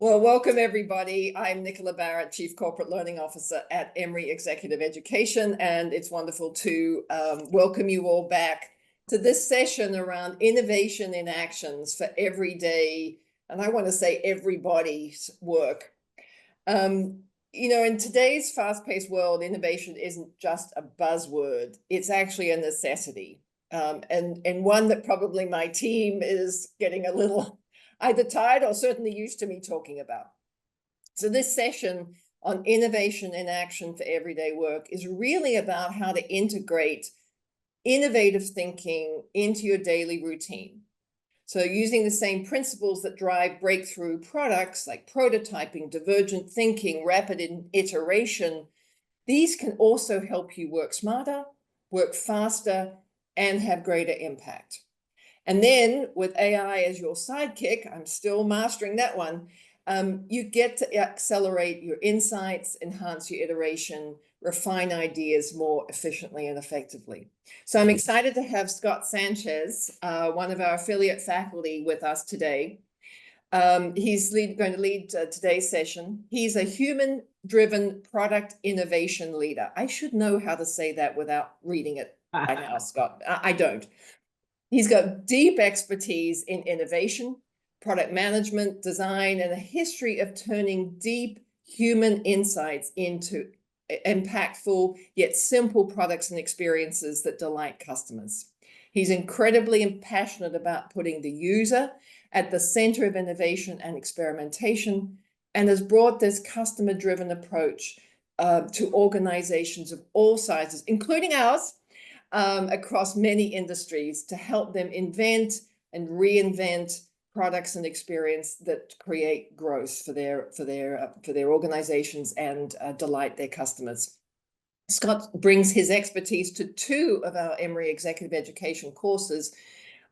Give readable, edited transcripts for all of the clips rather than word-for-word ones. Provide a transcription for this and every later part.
Well, welcome everybody. I'm Nicola Barrett, Chief Corporate Learning Officer at Emory Executive Education, and it's wonderful to welcome you all back to this session around innovation in actions for everyday, and I want to say everybody's work. In today's fast-paced world, innovation isn't just a buzzword, it's actually a necessity. And one that probably my team is getting a little either tired or certainly used to me talking about. So this session on innovation in action for everyday work is really about how to integrate innovative thinking into your daily routine. So using the same principles that drive breakthrough products like prototyping, divergent thinking, rapid iteration, these can also help you work smarter, work faster, and have greater impact. And then with AI as your sidekick, I'm still mastering that one, you get to accelerate your insights, enhance your iteration, refine ideas more efficiently and effectively. So I'm excited to have Scott Sanchez, one of our affiliate faculty, with us today. He's going to lead today's session. He's a human-driven product innovation leader. I should know how to say that without reading it by now, Scott. I don't. He's got deep expertise in innovation, product management, design, and a history of turning deep human insights into impactful yet simple products and experiences that delight customers. He's incredibly passionate about putting the user at the center of innovation and experimentation, and has brought this customer-driven approach to organizations of all sizes, including ours, across many industries to help them invent and reinvent products and experience that create growth for their organizations and delight their customers. Scott brings his expertise to two of our Emory Executive Education courses,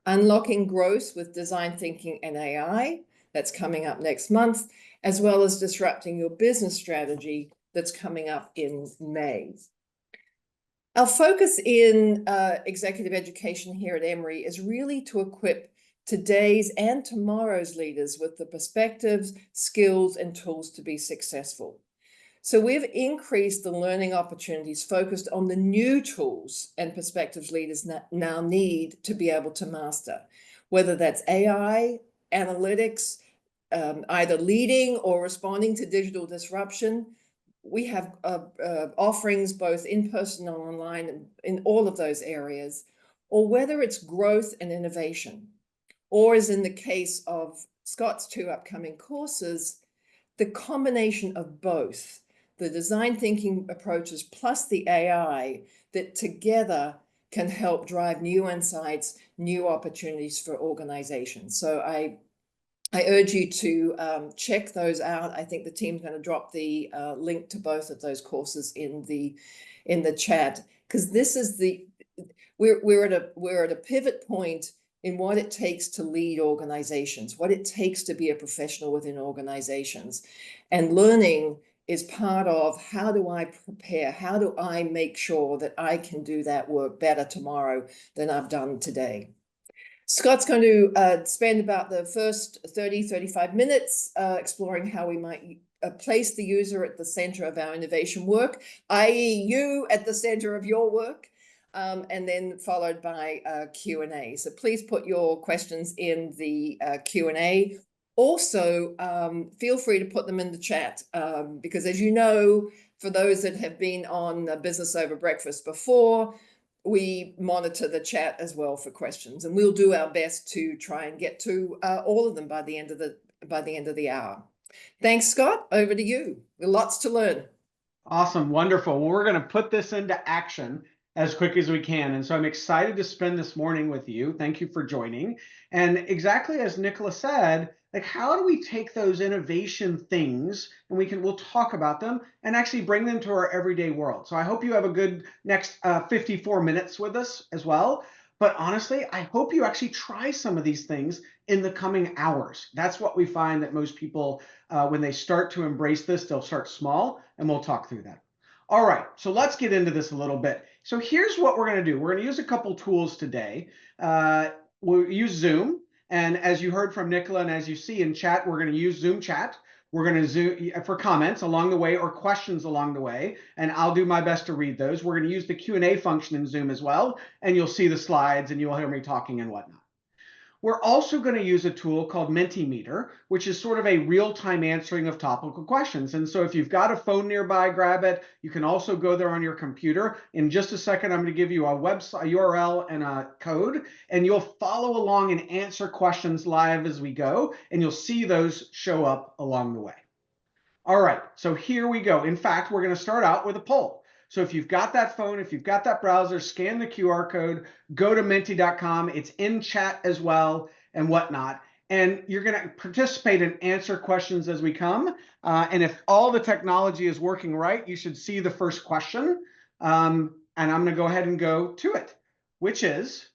Unlocking Growth with Design Thinking and AI, that's coming up next month, as well as Disrupting Your Business Strategy, that's coming up in May. Our focus in executive education here at Emory is really to equip today's and tomorrow's leaders with the perspectives, skills, and tools to be successful. So we've increased the learning opportunities focused on the new tools and perspectives leaders now need to be able to master, whether that's AI, analytics, either leading or responding to digital disruption. We have offerings both in person and online and in all of those areas, or whether it's growth and innovation, or as in the case of Scott's two upcoming courses, the combination of both, the design thinking approaches plus the AI that together can help drive new insights, new opportunities for organizations. So I urge you to check those out. I think the team's going to drop the link to both of those courses in the chat, because this is we're at a pivot point in what it takes to lead organizations, what it takes to be a professional within organizations, and learning is part of how do I prepare, how do I make sure that I can do that work better tomorrow than I've done today. Scott's going to spend about the first 35 minutes exploring how we might place the user at the center of our innovation work, i.e. you at the center of your work, and then followed by Q&A. So please put your questions in the Q&A. Also, feel free to put them in the chat because, as you know, for those that have been on Business Over Breakfast before, we monitor the chat as well for questions, and we'll do our best to try and get to all of them by the end of the hour. Thanks, Scott. Over to you. Lots to learn. Awesome, wonderful. Well, we're going to put this into action as quick as we can, and so I'm excited to spend this morning with you. Thank you for joining. And exactly as Nicola said, like, how do we take those innovation things and we'll talk about them and actually bring them to our everyday world. So I hope you have a good next 54 minutes with us as well. But honestly, I hope you actually try some of these things in the coming hours. That's what we find that most people, when they start to embrace this, they'll start small, and we'll talk through that. All right, so let's get into this a little bit. So here's what we're going to do. We're going to use a couple tools today. We'll use Zoom. And as you heard from Nicola, and as you see in chat, we're going to use Zoom chat. We're going to Zoom for comments along the way or questions along the way, and I'll do my best to read those. We're going to use the Q&A function in Zoom as well, and you'll see the slides and you'll hear me talking and whatnot. We're also going to use a tool called Mentimeter, which is sort of a real-time answering of topical questions. And so if you've got a phone nearby, grab it. You can also go there on your computer. In just a second, I'm going to give you a website, a URL, and a code, and you'll follow along and answer questions live as we go, and you'll see those show up along the way. All right, so here we go. In fact, we're going to start out with a poll. So if you've got that phone, if you've got that browser, scan the QR code, go to menti.com. It's in chat as well and whatnot. And you're going to participate and answer questions as we come. And if all the technology is working right, you should see the first question. And I'm going to go ahead and go to it, which is,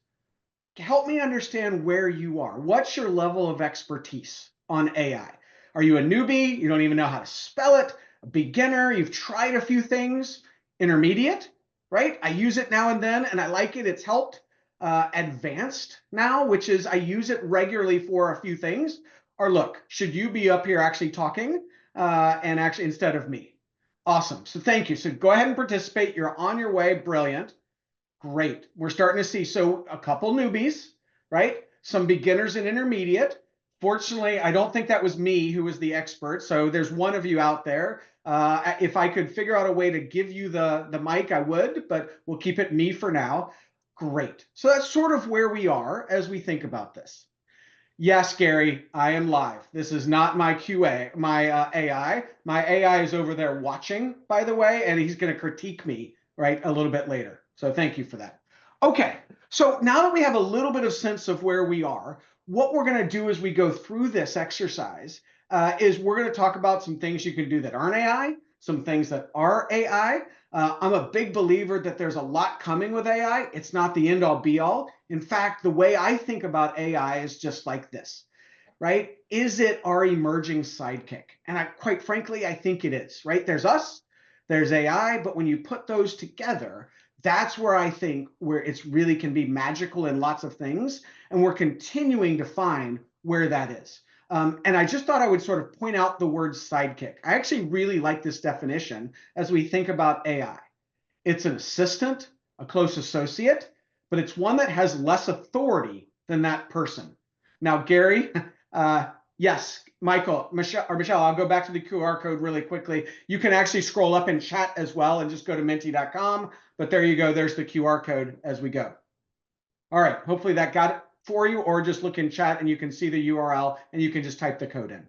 help me understand where you are. What's your level of expertise on AI? Are you a newbie? You don't even know how to spell it? A beginner? You've tried a few things? Intermediate, right? I use it now and then and I like it. It's helped. Advanced now, which is I use it regularly for a few things. Or look, should you be up here actually talking and actually instead of me? Awesome. So thank you. So go ahead and participate. You're on your way. Brilliant. Great. We're starting to see, so a couple newbies, right? Some beginners and intermediate. Fortunately, I don't think that was me who was the expert. So there's one of you out there. If I could figure out a way to give you the mic, I would, but we'll keep it me for now. Great. So that's sort of where we are as we think about this. Yes, Gary, I am live. This is not my QA, my AI. My AI is over there watching, by the way, and he's going to critique me, right, a little bit later. So thank you for that. Okay, so now that we have a little bit of sense of where we are, what we're going to do as we go through this exercise is we're going to talk about some things you can do that aren't AI, some things that are AI. I'm a big believer that there's a lot coming with AI. It's not the end all be all. In fact, the way I think about AI is just like this, right? Is it our emerging sidekick? And quite frankly, I think it is, right? There's us, there's AI, but when you put those together, that's where I think where it's really can be magical in lots of things. And we're continuing to find where that is. And I just thought I would sort of point out the word sidekick. I actually really like this definition as we think about AI. It's an assistant, a close associate, but it's one that has less authority than that person. Now, Gary, yes, Michelle, I'll go back to the QR code really quickly. You can actually scroll up in chat as well and just go to menti.com. But there you go. There's the QR code as we go. All right. Hopefully that got it for you, or just look in chat and you can see the URL and you can just type the code in.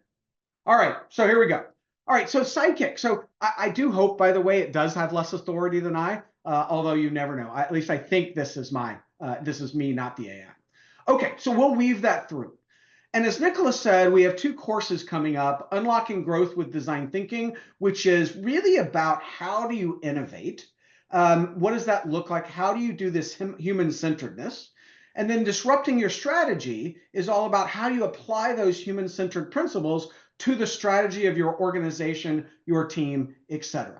All right. So here we go. All right. So sidekick. So I do hope, by the way, it does have less authority than I, although you never know. At least I think this is this is me, not the AI. Okay. So we'll weave that through. And as Nicholas said, we have two courses coming up, Unlocking Growth with Design Thinking, which is really about how do you innovate? What does that look like? How do you do this human-centeredness? And then Disrupting Your Strategy is all about how you apply those human-centered principles to the strategy of your organization, your team, etc.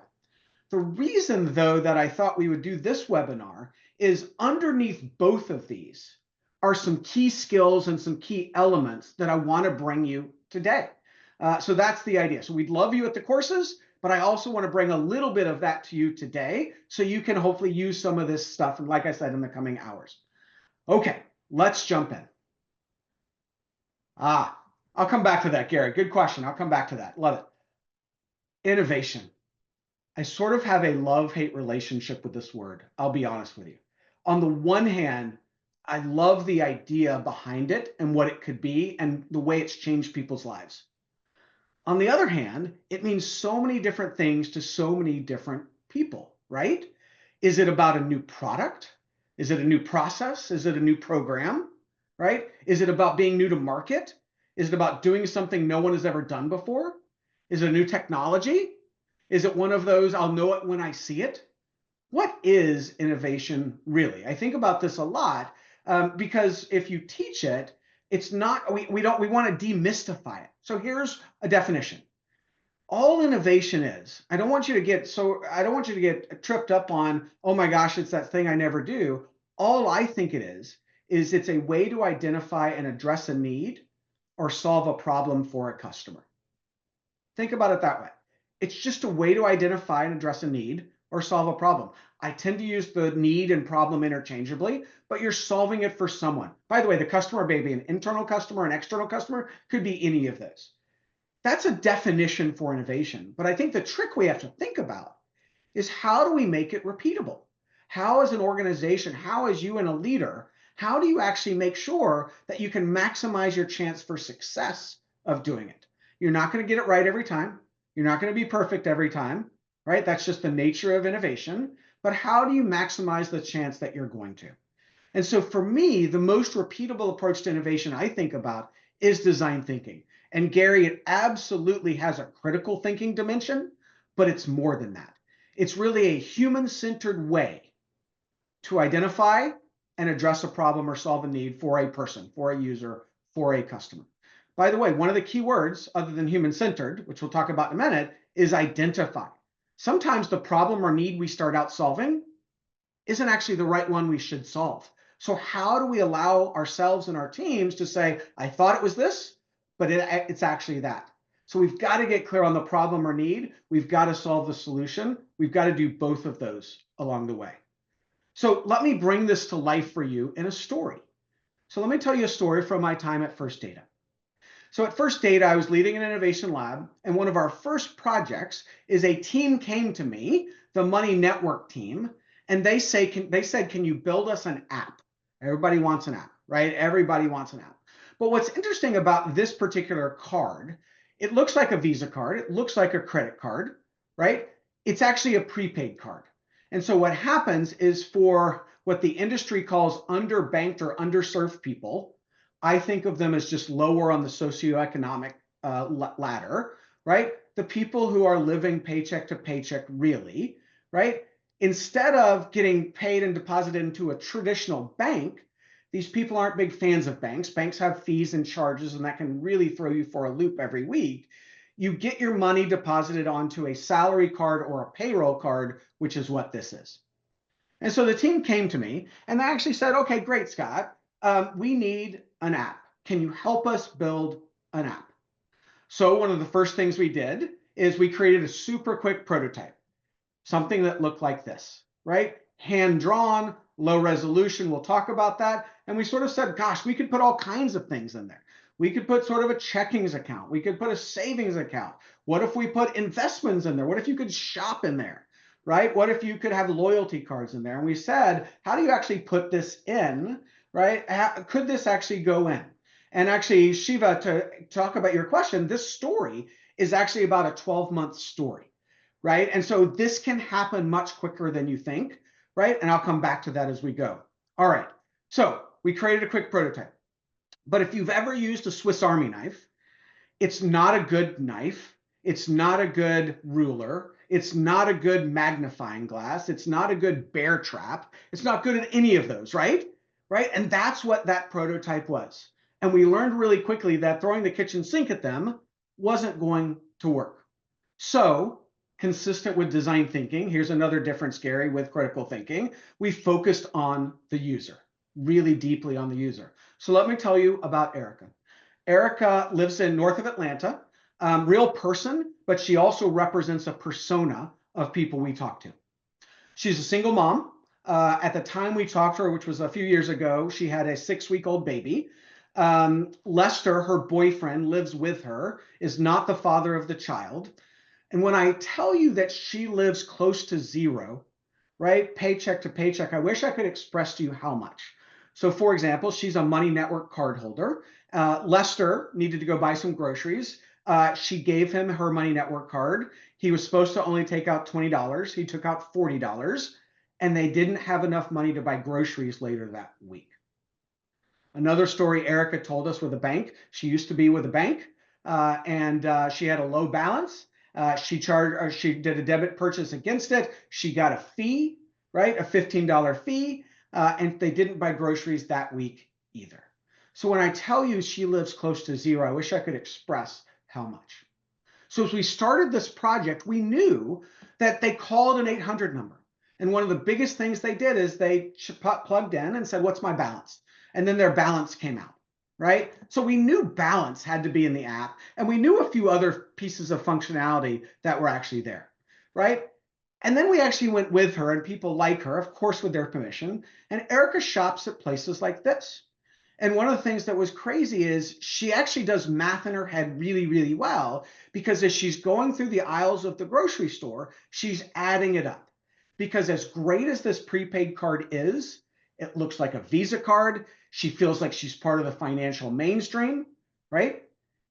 The reason, though, that I thought we would do this webinar is underneath both of these are some key skills and some key elements that I want to bring you today. So that's the idea. So we'd love you at the courses, but I also want to bring a little bit of that to you today so you can hopefully use some of this stuff, and like I said, in the coming hours. Okay, let's jump in. I'll come back to that, Gary. Good question. I'll come back to that. Love it. Innovation. I sort of have a love-hate relationship with this word. I'll be honest with you. On the one hand, I love the idea behind it and what it could be and the way it's changed people's lives. On the other hand, it means so many different things to so many different people, right? Is it about a new product? Is it a new process? Is it a new program, right? Is it about being new to market? Is it about doing something no one has ever done before? Is it a new technology? Is it one of those, I'll know it when I see it? What is innovation really? I think about this a lot because if you teach it, it's not, we want to demystify it. So here's a definition. All innovation is, I don't want you to get tripped up on, oh my gosh, it's that thing I never do. All I think it is it's a way to identify and address a need or solve a problem for a customer. Think about it that way. It's just a way to identify and address a need or solve a problem. I tend to use the need and problem interchangeably, but you're solving it for someone. By the way, the customer may be an internal customer, an external customer, could be any of those. That's a definition for innovation. But I think the trick we have to think about is how do we make it repeatable? How, as an organization, how, as you and a leader, how do you actually make sure that you can maximize your chance for success of doing it? You're not going to get it right every time. You're not going to be perfect every time, right? That's just the nature of innovation. But how do you maximize the chance that you're going to? And so for me, the most repeatable approach to innovation I think about is design thinking. And Gary, it absolutely has a critical thinking dimension, but it's more than that. It's really a human-centered way to identify and address a problem or solve a need for a person, for a user, for a customer. By the way, one of the key words, other than human-centered, which we'll talk about in a minute, is identify. Sometimes the problem or need we start out solving isn't actually the right one we should solve. So how do we allow ourselves and our teams to say, I thought it was this, but it's actually that? So we've got to get clear on the problem or need. We've got to solve the solution. We've got to do both of those along the way. So let me bring this to life for you in a story. So let me tell you a story from my time at First Data. So at First Data, I was leading an innovation lab, and one of our first projects is a team came to me, the Money Network team, and they said, can you build us an app? Everybody wants an app, right? Everybody wants an app. But what's interesting about this particular card, it looks like a Visa card. It looks like a credit card, right? It's actually a prepaid card. And so what happens is for what the industry calls underbanked or underserved people, I think of them as just lower on the socioeconomic ladder, right? The people who are living paycheck to paycheck, really, right? Instead of getting paid and deposited into a traditional bank, these people aren't big fans of banks. Banks have fees and charges, and that can really throw you for a loop every week. You get your money deposited onto a salary card or a payroll card, which is what this is. And so the team came to me and they actually said, okay, great, Scott. We need an app. Can you help us build an app? So one of the first things we did is we created a super quick prototype, something that looked like this, right? Hand drawn, low resolution. We'll talk about that. And we sort of said, gosh, we could put all kinds of things in there. We could put sort of a checkings account. We could put a savings account. What if we put investments in there? What if you could shop in there? Right? What if you could have loyalty cards in there? And we said, how do you actually put this in, right? Could this actually go in? And actually, Shiva, to talk about your question, this story is actually about a 12-month story, right? And so this can happen much quicker than you think, right? And I'll come back to that as we go. All right, so we created a quick prototype. But if you've ever used a Swiss Army knife, it's not a good knife. It's not a good ruler. It's not a good magnifying glass. It's not a good bear trap. It's not good at any of those, right? Right? And that's what that prototype was. And we learned really quickly that throwing the kitchen sink at them wasn't going to work. So, consistent with design thinking, here's another difference, Gary, with critical thinking. We focused on the user, really deeply on the user. So let me tell you about Erica. Erica lives in north of Atlanta, real person, but she also represents a persona of people we talk to. She's a single mom. At the time we talked to her, which was a few years ago, she had a 6-week-old baby. Lester, her boyfriend, lives with her, is not the father of the child. And when I tell you that she lives close to zero, right, paycheck to paycheck, I wish I could express to you how much. So for example, she's a Money Network card holder. Lester needed to go buy some groceries. She gave him her Money Network card. He was supposed to only take out $20. He took out $40, and they didn't have enough money to buy groceries later that week. Another story Erica told us with a bank. She used to be with a bank, and she had a low balance. She did a debit purchase against it. She got a fee, right? A $15 fee. And they didn't buy groceries that week either. So when I tell you she lives close to zero, I wish I could express how much. So as we started this project, we knew that they called an 800 number. And one of the biggest things they did is they plugged in and said, what's my balance? And then their balance came out. right? So we knew balance had to be in the app, and we knew a few other pieces of functionality that were actually there, right? And then we actually went with her, and people like her, of course, with their permission. And Erica shops at places like this. And one of the things that was crazy is she actually does math in her head really, really well, because as she's going through the aisles of the grocery store, she's adding it up. Because as great as this prepaid card is, it looks like a Visa card. She feels like she's part of the financial mainstream, right?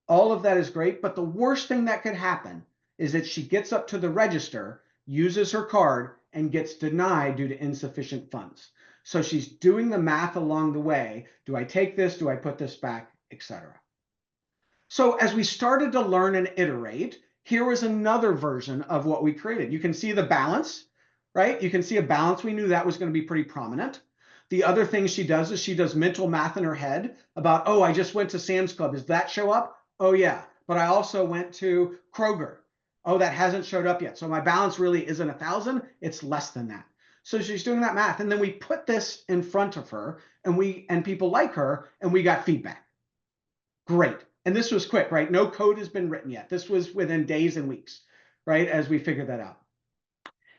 All of that is great. But the worst thing that could happen is that she gets up to the register, uses her card, and gets denied due to insufficient funds. So she's doing the math along the way. Do I take this? Do I put this back? Etc. So as we started to learn and iterate, here was another version of what we created. You can see the balance, right? You can see a balance. We knew that was going to be pretty prominent. The other thing she does is she does mental math in her head about, oh, I just went to Sam's Club. Does that show up? Oh, yeah. But I also went to Kroger. Oh, that hasn't showed up yet. So my balance really isn't 1,000. It's less than that. So she's doing that math. And then we put this in front of her, and people like her, and we got feedback. Great. And this was quick, right? No code has been written yet. This was within days and weeks, right? As we figured that out.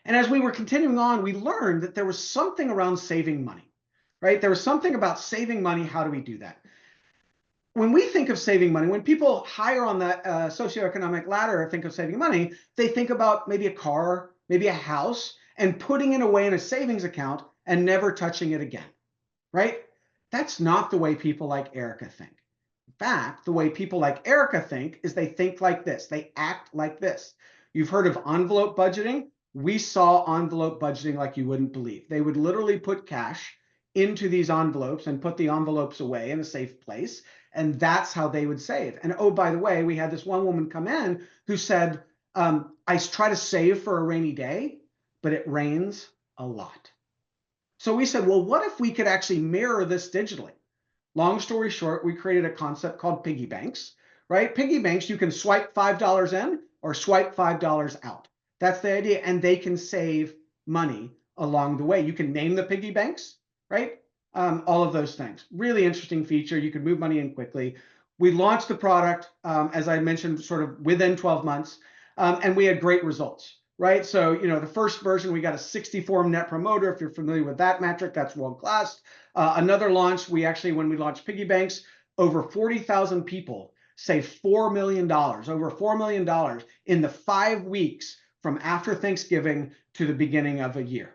And as we were continuing on, we learned that there was something around saving money, right? There was something about saving money. How do we do that? When we think of saving money, when people higher on the socioeconomic ladder think of saving money, they think about maybe a car, maybe a house, and putting it away in a savings account and never touching it again, right? That's not the way people like Erica think. In fact, the way people like Erica think is they think like this. They act like this. You've heard of envelope budgeting. We saw envelope budgeting like you wouldn't believe. They would literally put cash into these envelopes and put the envelopes away in a safe place. And that's how they would save. And oh, by the way, we had this one woman come in who said, I try to save for a rainy day, but it rains a lot. So we said, well, what if we could actually mirror this digitally? Long story short, we created a concept called piggy banks, right? Piggy banks, you can swipe $5 in or swipe $5 out. That's the idea. And they can save money along the way. You can name the piggy banks, right? All of those things. Really interesting feature. You can move money in quickly. We launched the product, as I mentioned, sort of within 12 months, and we had great results. Right. So, the first version, we got a 64 net promoter. If you're familiar with that metric, that's world class. Another launch, when we launched piggy banks, over 40,000 people saved $4 million, over $4 million in the 5 weeks from after Thanksgiving to the beginning of a year.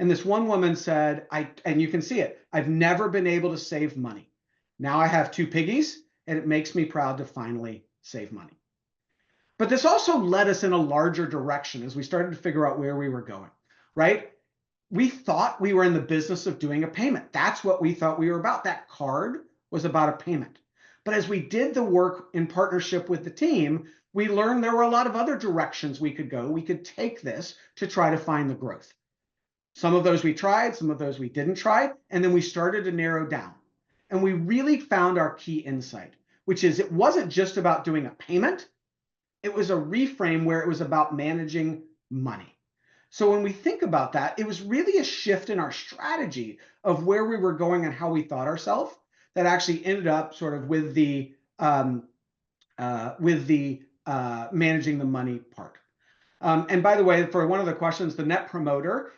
And this one woman said, and you can see it, I've never been able to save money. Now I have 2 piggies, and it makes me proud to finally save money. But this also led us in a larger direction as we started to figure out where we were going, right? We thought we were in the business of doing a payment. That's what we thought we were about. That card was about a payment. But as we did the work in partnership with the team, we learned there were a lot of other directions we could go. We could take this to try to find the growth. Some of those we tried, some of those we didn't try, and then we started to narrow down. And we really found our key insight, which is it wasn't just about doing a payment. It was a reframe where it was about managing money. So when we think about that, it was really a shift in our strategy of where we were going and how we thought ourselves that actually ended up sort of with the managing the money part. And by the way, for one of the questions, the net promoter,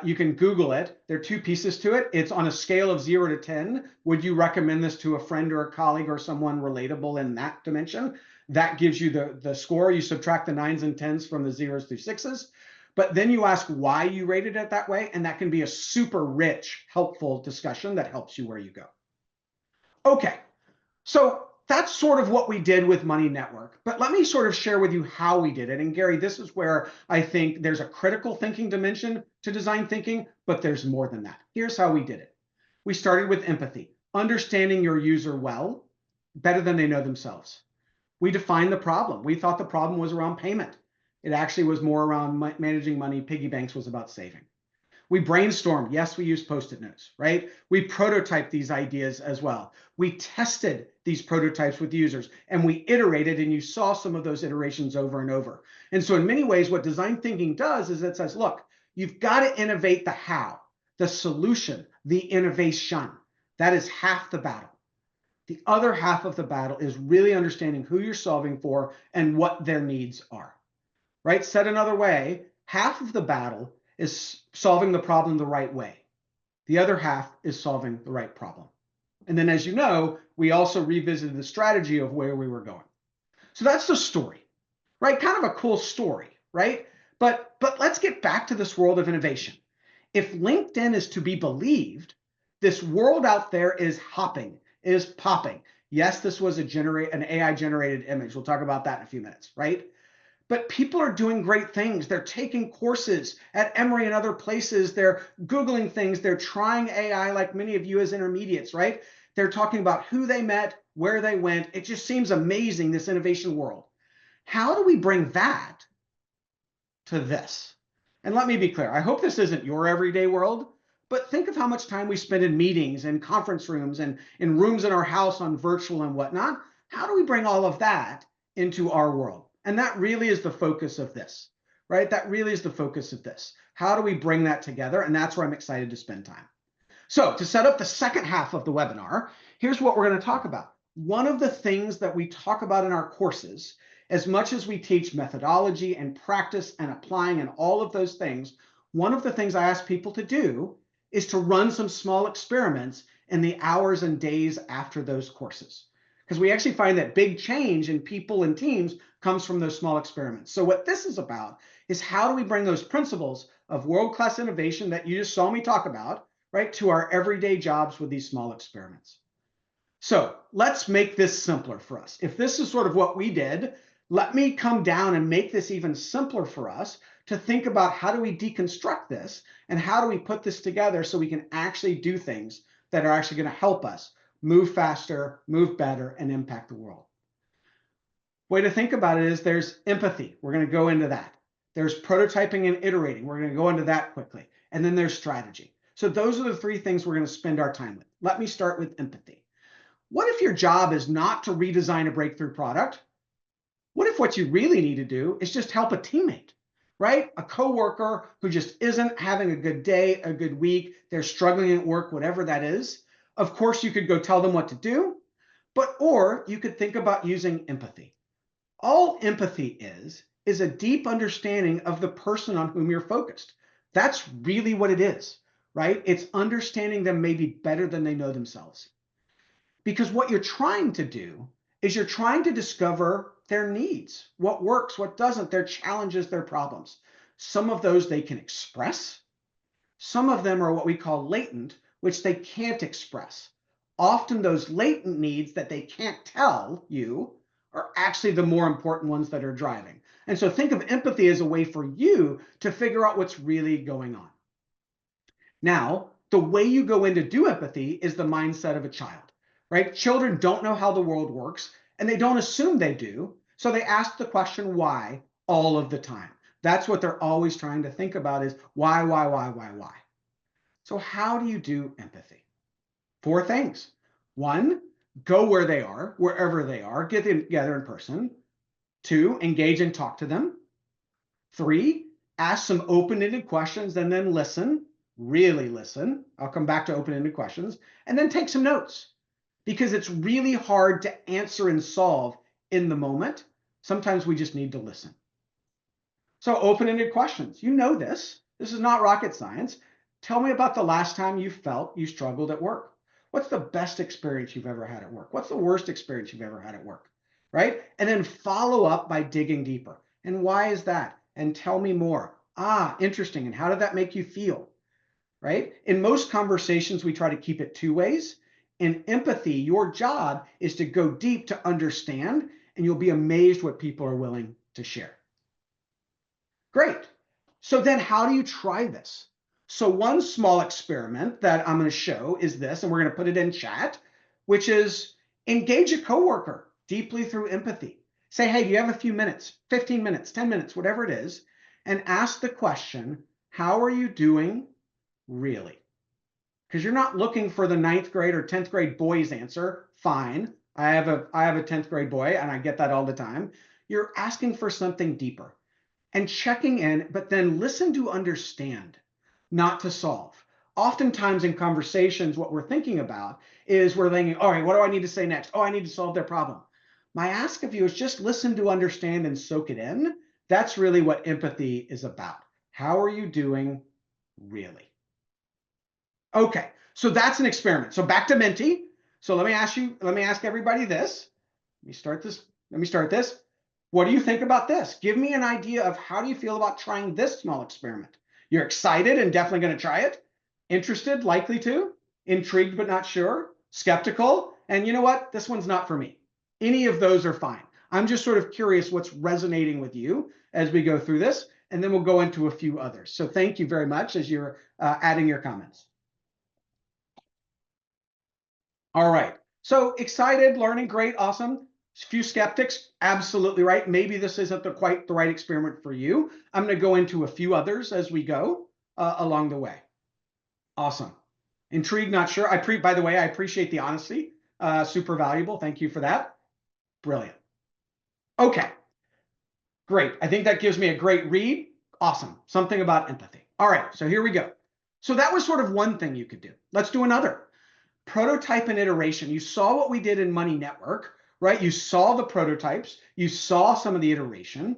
you can Google it. There are 2 pieces to it. It's on a scale of 0 to 10. Would you recommend this to a friend or a colleague or someone relatable in that dimension? That gives you the score. You subtract the 9s and 10s from the 0s through 6s. But then you ask why you rated it that way, and that can be a super rich, helpful discussion that helps you where you go. Okay, so that's sort of what we did with Money Network. But let me sort of share with you how we did it. And Gary, this is where I think there's a critical thinking dimension to design thinking, but there's more than that. Here's how we did it. We started with empathy, understanding your user well, better than they know themselves. We defined the problem. We thought the problem was around payment. It actually was more around managing money. Piggy banks was about saving. We brainstormed. Yes, we used Post-it notes, right? We prototyped these ideas as well. We tested these prototypes with users, and we iterated, and you saw some of those iterations over and over. And so in many ways, what design thinking does is it says, look, you've got to innovate the how, the solution, the innovation. That is half the battle. The other half of the battle is really understanding who you're solving for and what their needs are, right? Said another way, half of the battle is solving the problem the right way. The other half is solving the right problem. And then, as you know, we also revisited the strategy of where we were going. So that's the story, right? Kind of a cool story, right? But let's get back to this world of innovation. If LinkedIn is to be believed, this world out there is hopping, is popping. Yes, this was an AI generated image. We'll talk about that in a few minutes, right? But people are doing great things. They're taking courses at Emory and other places. They're Googling things. They're trying AI like many of you as intermediates, right? They're talking about who they met, where they went. It just seems amazing, this innovation world. How do we bring that to this? And let me be clear, I hope this isn't your everyday world, but think of how much time we spend in meetings and conference rooms and in rooms in our house on virtual and whatnot. How do we bring all of that into our world? And that really is the focus of this, right? That really is the focus of this. How do we bring that together? And that's where I'm excited to spend time. So to set up the second half of the webinar, here's what we're going to talk about. One of the things that we talk about in our courses, as much as we teach methodology and practice and applying and all of those things, one of the things I ask people to do is to run some small experiments in the hours and days after those courses. Because we actually find that big change in people and teams comes from those small experiments. So what this is about is how do we bring those principles of world-class innovation that you just saw me talk about, right, to our everyday jobs with these small experiments. So let's make this simpler for us. If this is sort of what we did, let me come down and make this even simpler for us to think about how do we deconstruct this and how do we put this together so we can actually do things that are actually going to help us move faster, move better, and impact the world. Way to think about it is there's empathy. We're going to go into that. There's prototyping and iterating. We're going to go into that quickly. And then there's strategy. So those are the three things we're going to spend our time with. Let me start with empathy. What if your job is not to redesign a breakthrough product? What if what you really need to do is just help a teammate, right? A coworker who just isn't having a good day, a good week, they're struggling at work, whatever that is. Of course, you could go tell them what to do, or you could think about using empathy. All empathy is a deep understanding of the person on whom you're focused. That's really what it is, right? It's understanding them maybe better than they know themselves. Because what you're trying to do is you're trying to discover their needs, what works, what doesn't, their challenges, their problems. Some of those they can express. Some of them are what we call latent, which they can't express. Often those latent needs that they can't tell you are actually the more important ones that are driving. And so think of empathy as a way for you to figure out what's really going on. Now, the way you go in to do empathy is the mindset of a child, right? Children don't know how the world works, and they don't assume they do. So they ask the question why all of the time. That's what they're always trying to think about is why, why? So how do you do empathy? 4 things. 1, go where they are, wherever they are, get them together in person. 2, engage and talk to them. 3, ask some open-ended questions and then listen, really listen. I'll come back to open-ended questions, and then take some notes because it's really hard to answer and solve in the moment. Sometimes we just need to listen. So open-ended questions, you know this. This is not rocket science. Tell me about the last time you felt you struggled at work. What's the best experience you've ever had at work? What's the worst experience you've ever had at work, right? And then follow up by digging deeper. And why is that? And tell me more. Interesting. And how did that make you feel, right? In most conversations, we try to keep it 2 ways. In empathy, your job is to go deep to understand, and you'll be amazed what people are willing to share. Great. So then how do you try this? So one small experiment that I'm going to show is this, and we're going to put it in chat, which is engage a coworker deeply through empathy. Say, hey, do you have a few minutes, 15 minutes, 10 minutes, whatever it is, and ask the question, how are you doing really? Because you're not looking for the 9th grade or 10th grade boy's answer. Fine. I have a 10th grade boy, and I get that all the time. You're asking for something deeper and checking in, but then listen to understand, not to solve. oftentimes in conversations, what we're thinking about is we're thinking, all right, what do I need to say next? Oh, I need to solve their problem. My ask of you is just listen to understand and soak it in. That's really what empathy is about. How are you doing really? Okay, so that's an experiment. So back to Menti. So let me ask everybody this. Let me start this. What do you think about this? Give me an idea of how do you feel about trying this small experiment? You're excited and definitely going to try it. Interested, likely to. Intrigued but not sure. Skeptical. And you know what? This one's not for me. Any of those are fine. I'm just sort of curious what's resonating with you as we go through this, and then we'll go into a few others. So thank you very much as you're adding your comments. All right. So excited, learning, great, awesome. A few skeptics, absolutely right. Maybe this isn't quite the right experiment for you. I'm going to go into a few others as we go along the way. Awesome. Intrigued, not sure. By the way, I appreciate the honesty. Super valuable. Thank you for that. Brilliant. Okay. Great. I think that gives me a great read. Awesome. Something about empathy. All right. So here we go. So that was sort of one thing you could do. Let's do another. Prototype and iteration. You saw what we did in Money Network, right? You saw the prototypes. You saw some of the iteration.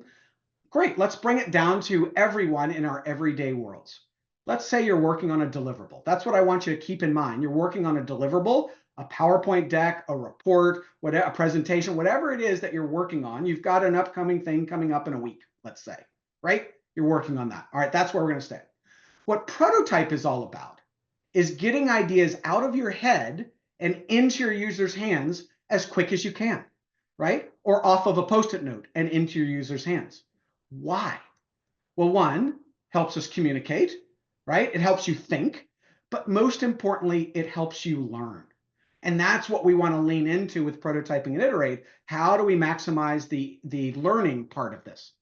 Great. Let's bring it down to everyone in our everyday worlds. Let's say you're working on a deliverable. That's what I want you to keep in mind. You're working on a deliverable, a PowerPoint deck, a report, whatever, a presentation, whatever it is that you're working on. You've got an upcoming thing coming up in a week, let's say, right? You're working on that. All right, that's where we're going to stay. What prototype is all about is getting ideas out of your head and into your user's hands as quick as you can, right? Or off of a Post-it note and into your user's hands. Why? Well, one, helps us communicate, right? It helps you think, but most importantly, it helps you learn. And that's what we want to lean into with prototyping and iterate. How do we maximize the learning part of this?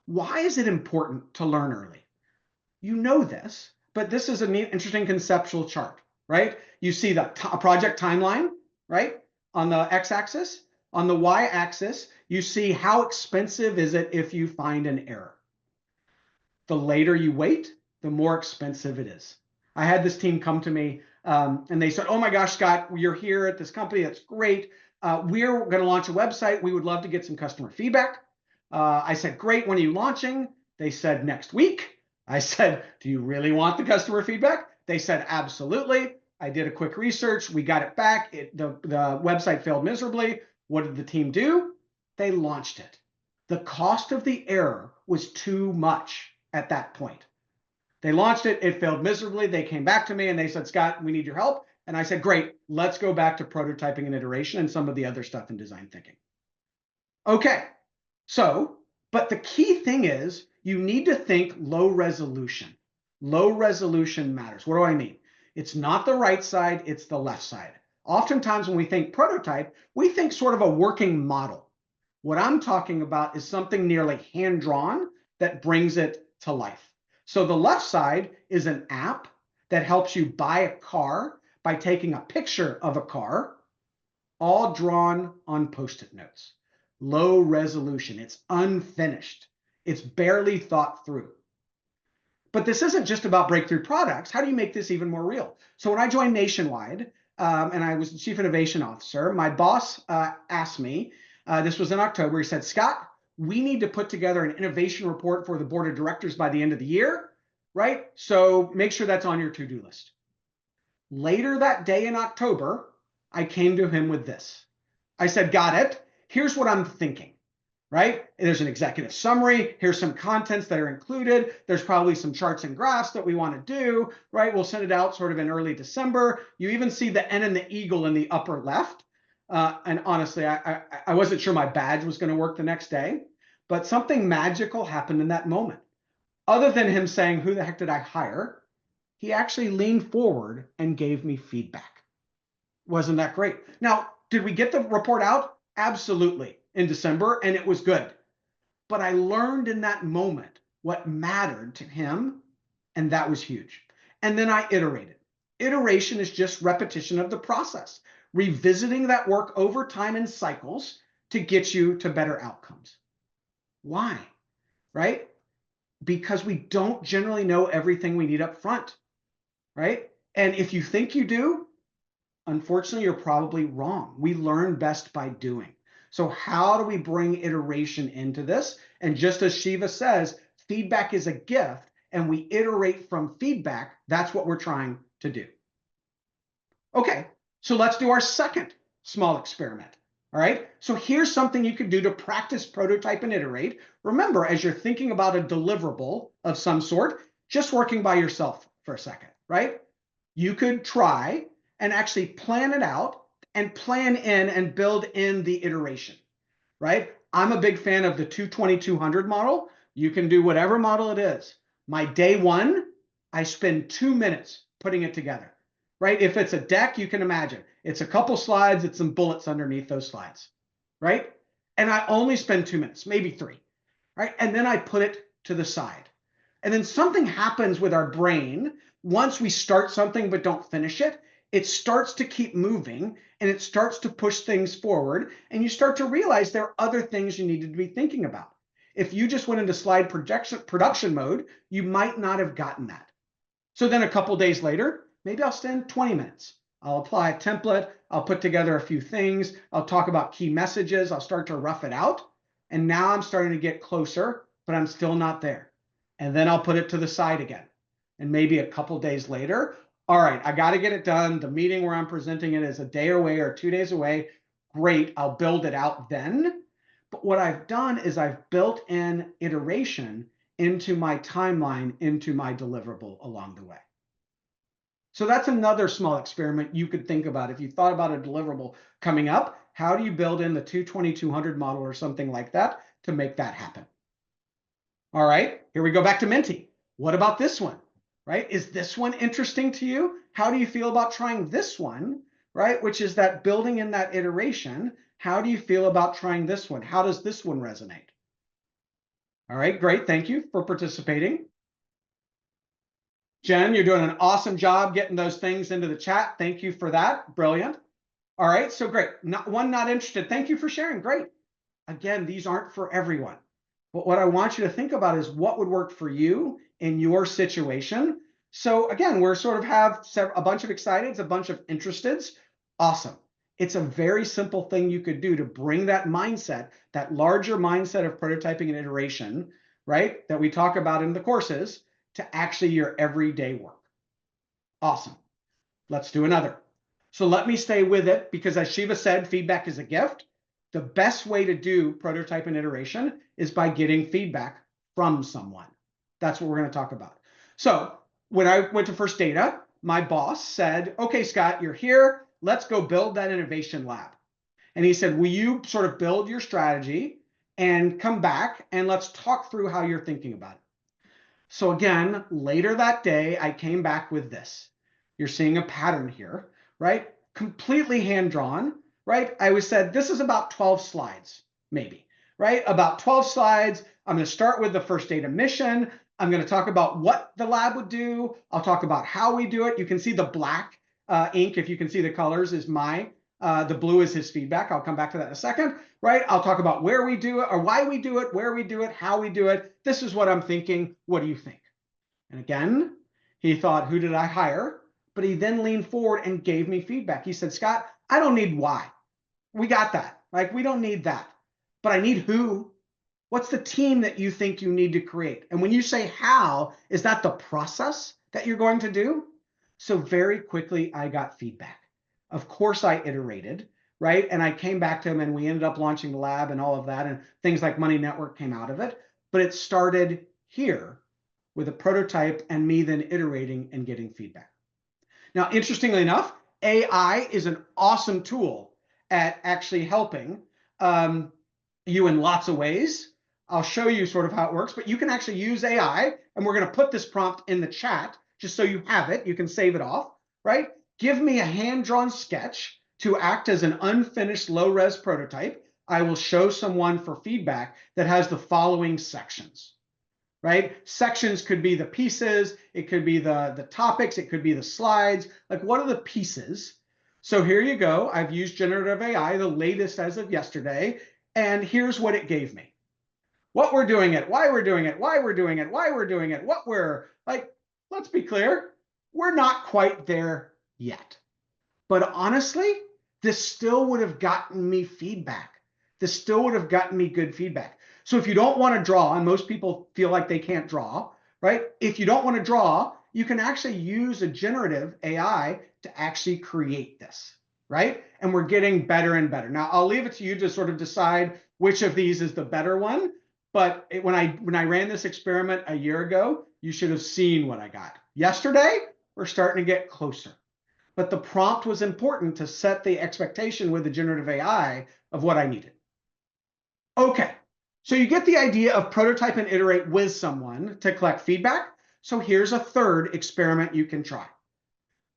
Why is it important to learn early? You know this, but this is an interesting conceptual chart, right? You see the project timeline, right? On the x-axis. On the y-axis, you see how expensive is it if you find an error. The later you wait, the more expensive it is. I had this team come to me and they said, oh my gosh, Scott, you're here at this company. That's great. We're going to launch a website. We would love to get some customer feedback. I said, great. When are you launching? They said, next week. I said, do you really want the customer feedback? They said, absolutely. I did a quick research. We got it back. The website failed miserably. What did the team do? They launched it. The cost of the error was too much at that point. They launched it. It failed miserably. They came back to me and they said, Scott, we need your help. And I said, great, let's go back to prototyping and iteration and some of the other stuff in design thinking. Okay, so, but the key thing is you need to think low resolution. Low resolution matters. What do I mean? It's not the right side, it's the left side. Oftentimes when we think prototype, we think sort of a working model. What I'm talking about is something nearly hand-drawn that brings it to life. So the left side is an app that helps you buy a car by taking a picture of a car, all drawn on Post-it notes. Low resolution, it's unfinished. It's barely thought through. But this isn't just about breakthrough products. How do you make this even more real? So when I joined Nationwide, and I was the Chief Innovation Officer, my boss asked me, this was in October, he said, Scott, we need to put together an innovation report for the board of directors by the end of the year, right? So make sure that's on your to-do list. Later that day in October, I came to him with this. I said, got it. Here's what I'm thinking, right? There's an executive summary. Here's some contents that are included. There's probably some charts and graphs that we want to do, right? We'll send it out sort of in early December. You even see the N and the eagle in the upper left. And honestly, I wasn't sure my badge was going to work the next day, but something magical happened in that moment. Other than him saying, who the heck did I hire? He actually leaned forward and gave me feedback. Wasn't that great? Now, did we get the report out? Absolutely, in December, and it was good. But I learned in that moment what mattered to him, and that was huge. And then I iterated. Iteration is just repetition of the process, revisiting that work over time in cycles to get you to better outcomes. Why? Right? Because we don't generally know everything we need up front. right? And if you think you do, unfortunately, you're probably wrong. We learn best by doing. So how do we bring iteration into this? And just as Shiva says, feedback is a gift, and we iterate from feedback. That's what we're trying to do. Okay, so let's do our second small experiment. All right, so here's something you could do to practice, prototype, and iterate. Remember, as you're thinking about a deliverable of some sort, just working by yourself for a second, right? You could try and actually plan it out and plan in and build in the iteration, right? I'm a big fan of the 220-200 model. You can do whatever model it is. My day one, I spend 2 minutes putting it together, right? If it's a deck, you can imagine it's a couple slides, it's some bullets underneath those slides, right? And I only spend 2 minutes, maybe three, right? And then I put it to the side. And then something happens with our brain once we start something but don't finish it. It starts to keep moving and it starts to push things forward. And you start to realize there are other things you needed to be thinking about. If you just went into slide production mode, you might not have gotten that. So then a couple days later, maybe I'll spend 20 minutes. I'll apply a template. I'll put together a few things. I'll talk about key messages. I'll start to rough it out. And now I'm starting to get closer, but I'm still not there. And then I'll put it to the side again. And maybe a couple days later, all right, I got to get it done. The meeting where I'm presenting it is a day away or 2 days away. Great, I'll build it out then. But what I've done is I've built in iteration into my timeline, into my deliverable along the way. So that's another small experiment you could think about. If you thought about a deliverable coming up, how do you build in the 220-200 model or something like that to make that happen? All right, here we go back to Menti. What about this one, right? Is this one interesting to you? How do you feel about trying this one, right? Which is that building in that iteration. How do you feel about trying this one? How does this one resonate? All right, great. Thank you for participating. Jen, you're doing an awesome job getting those things into the chat. Thank you for that. Brilliant. All right, so great. Not interested. Thank you for sharing. Great. Again, these aren't for everyone. But what I want you to think about is what would work for you in your situation. So again, we're sort of have a bunch of exciteds, a bunch of interesteds. Awesome. It's a very simple thing you could do to bring that mindset, that larger mindset of prototyping and iteration, right, that we talk about in the courses, to actually your everyday work. Awesome. Let's do another. So let me stay with it because as Shiva said, feedback is a gift. The best way to do prototype and iteration is by getting feedback from someone. That's what we're going to talk about. So when I went to First Data, my boss said, okay, Scott, you're here. Let's go build that innovation lab. And he said, will you sort of build your strategy and come back and let's talk through how you're thinking about it. So again, later that day, I came back with this. You're seeing a pattern here, right? Completely hand-drawn, right? I was said, this is about 12 slides, maybe, right? About 12 slides. I'm going to start with the First Data mission. I'm going to talk about what the lab would do. I'll talk about how we do it. You can see the black ink, if you can see the colors, is the blue is his feedback. I'll come back to that in a second, right? I'll talk about where we do it or why we do it, where we do it, how we do it. This is what I'm thinking. What do you think? And again, he thought, who did I hire? But he then leaned forward and gave me feedback. He said, Scott, I don't need why. We got that. Like, we don't need that. But I need who. What's the team that you think you need to create? And when you say how, is that the process that you're going to do? So very quickly, I got feedback. Of course, I iterated, right? And I came back to him and we ended up launching the lab and all of that. And things like Money Network came out of it. But it started here with a prototype and me then iterating and getting feedback. Now, interestingly enough, AI is an awesome tool at actually helping you in lots of ways. I'll show you sort of how it works, but you can actually use AI, and we're going to put this prompt in the chat just so you have it. You can save it off, right? Give me a hand-drawn sketch to act as an unfinished low-res prototype. I will show someone for feedback that has the following sections, right? Sections could be the pieces, it could be the topics, it could be the slides. Like, what are the pieces? So here you go. I've used generative AI, the latest as of yesterday, and here's what it gave me. What we're doing it, why we're doing it, why we're doing it, why we're doing it, what we're like, let's be clear. We're not quite there yet. But honestly, this still would have gotten me feedback. This still would have gotten me good feedback. So if you don't want to draw, and most people feel like they can't draw, right? If you don't want to draw, you can actually use a generative AI to actually create this, right? And we're getting better and better. Now, I'll leave it to you to sort of decide which of these is the better one. But when I ran this experiment a year ago, you should have seen what I got. Yesterday, we're starting to get closer. But the prompt was important to set the expectation with the generative AI of what I needed. Okay, so you get the idea of prototype and iterate with someone to collect feedback. So here's a third experiment you can try.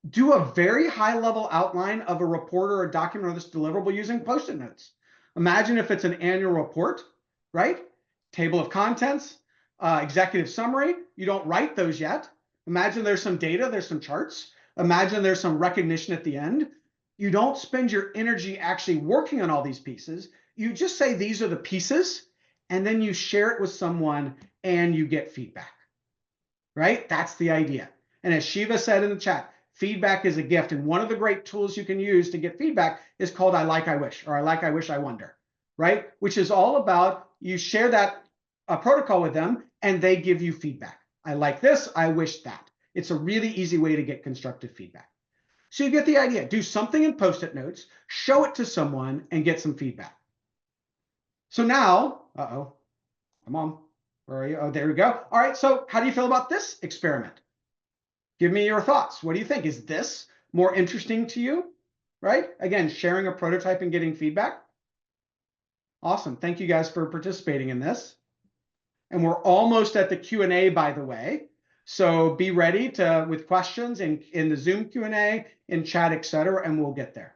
Do a very high level outline of a report or a document or this deliverable using Post-it notes. Imagine if it's an annual report, right? Table of contents, executive summary. You don't write those yet. Imagine there's some data, there's some charts. Imagine there's some recognition at the end. You don't spend your energy actually working on all these pieces. You just say these are the pieces, and then you share it with someone and you get feedback, right? That's the idea. And as Shiva said in the chat, feedback is a gift. And one of the great tools you can use to get feedback is called I like, I wish, or I like, I wish, I wonder, right? Which is all about you share that protocol with them and they give you feedback. I like this, I wish that. It's a really easy way to get constructive feedback. So you get the idea. Do something in Post-it notes, show it to someone, and get some feedback. So now, come on, where are you? Oh, there we go. All right, so how do you feel about this experiment? Give me your thoughts. What do you think? Is this more interesting to you? Right? Again, sharing a prototype and getting feedback. Awesome. Thank you guys for participating in this. And we're almost at the Q&A, by the way. So be ready with questions in the Zoom Q&A, in chat, etc., and we'll get there.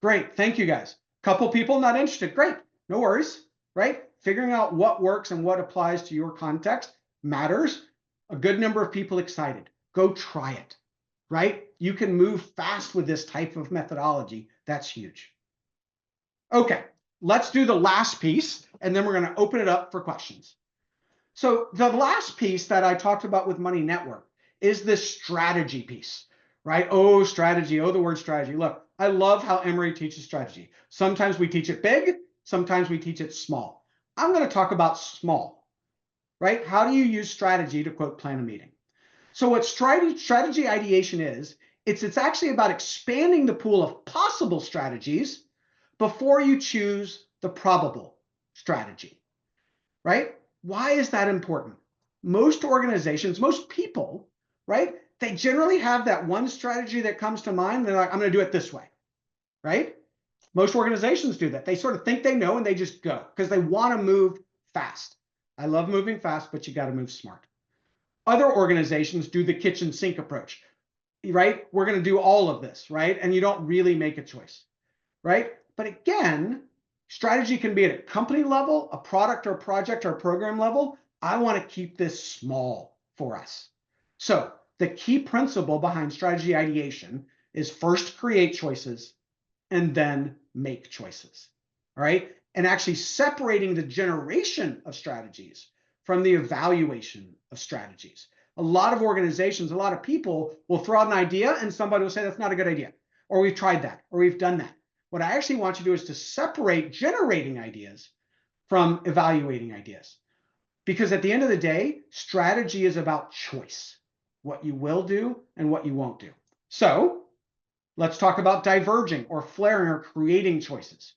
Great. Thank you guys. Couple people not interested. Great. No worries. Right? Figuring out what works and what applies to your context matters. A good number of people excited. Go try it. Right? You can move fast with this type of methodology. That's huge. Okay, let's do the last piece, and then we're going to open it up for questions. So the last piece that I talked about with Money Network is this strategy piece, right? Oh, strategy. Oh, the word strategy. Look, I love how Emory teaches strategy. Sometimes we teach it big. Sometimes we teach it small. I'm going to talk about small, right? How do you use strategy to, quote, plan a meeting? So what strategy ideation is, it's actually about expanding the pool of possible strategies before you choose the probable strategy, right? Why is that important? Most organizations, most people, right? They generally have that one strategy that comes to mind. They're like, I'm going to do it this way, right? Most organizations do that. They sort of think they know and they just go because they want to move fast. I love moving fast, but you got to move smart. Other organizations do the kitchen sink approach, right? We're going to do all of this, right? And you don't really make a choice, right? But again, strategy can be at a company level, a product or project or program level. I want to keep this small for us. So the key principle behind strategy ideation is first create choices and then make choices, all right? And actually separating the generation of strategies from the evaluation of strategies. A lot of organizations, a lot of people will throw out an idea and somebody will say, that's not a good idea, or we've tried that, or we've done that. What I actually want you to do is to separate generating ideas from evaluating ideas. Because at the end of the day, strategy is about choice, what you will do and what you won't do. So let's talk about diverging or flaring or creating choices.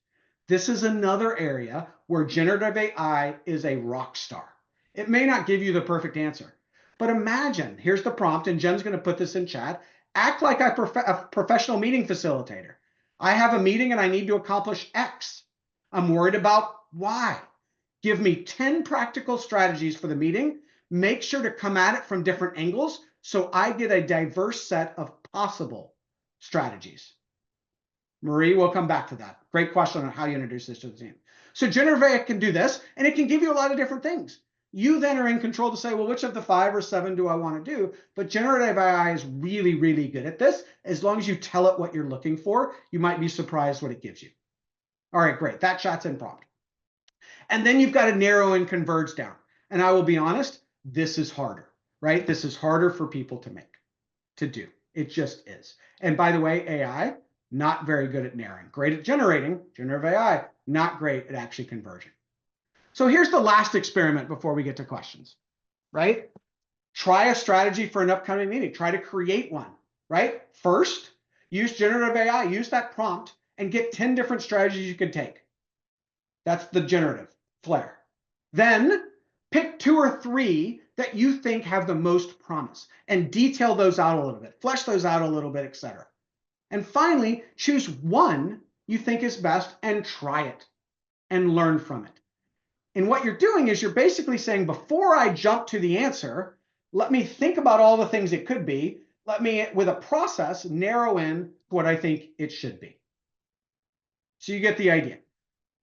This is another area where generative AI is a rock star. It may not give you the perfect answer, but imagine, here's the prompt, and Jen's going to put this in chat. Act like a professional meeting facilitator. I have a meeting and I need to accomplish X. I'm worried about Y. Give me 10 practical strategies for the meeting. Make sure to come at it from different angles so I get a diverse set of possible strategies. Marie, we'll come back to that. Great question on how you introduce this to the team. So generative AI can do this, and it can give you a lot of different things. You then are in control to say, well, which of the 5 or 7 do I want to do? But generative AI is really, really good at this. As long as you tell it what you're looking for, you might be surprised what it gives you. All right, great. That chat's in prompt. And then you've got to narrow and converge down. And I will be honest, this is harder, right? This is harder for people to make. to do. It just is. And by the way, AI, not very good at narrowing. Great at generating, generative AI, not great at actually converging. So here's the last experiment before we get to questions, right? Try a strategy for an upcoming meeting. Try to create one, right? First, use generative AI, use that prompt, and get 10 different strategies you could take. That's the generative flair. Then pick 2 or 3 that you think have the most promise and detail those out a little bit, flesh those out a little bit, etc. And finally, choose one you think is best and try it and learn from it. And what you're doing is you're basically saying, before I jump to the answer, let me think about all the things it could be. Let me, with a process, narrow in what I think it should be. So you get the idea.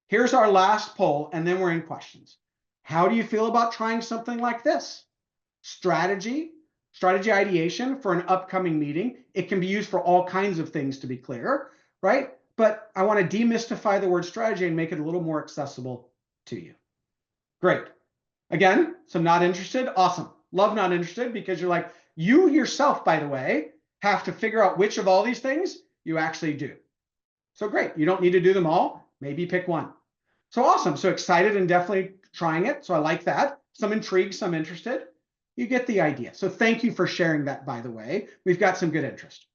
Here's our last poll, and then we're in questions. How do you feel about trying something like this? Strategy ideation for an upcoming meeting. It can be used for all kinds of things, to be clear, right? But I want to demystify the word strategy and make it a little more accessible to you. Great. Again, some not interested. Awesome. Love not interested, because you're like, you yourself, by the way, have to figure out which of all these things you actually do. So great. You don't need to do them all. Maybe pick one. So awesome. So excited and definitely trying it. So I like that. Some intrigued, some interested. You get the idea. So thank you for sharing that, by the way. We've got some good interest.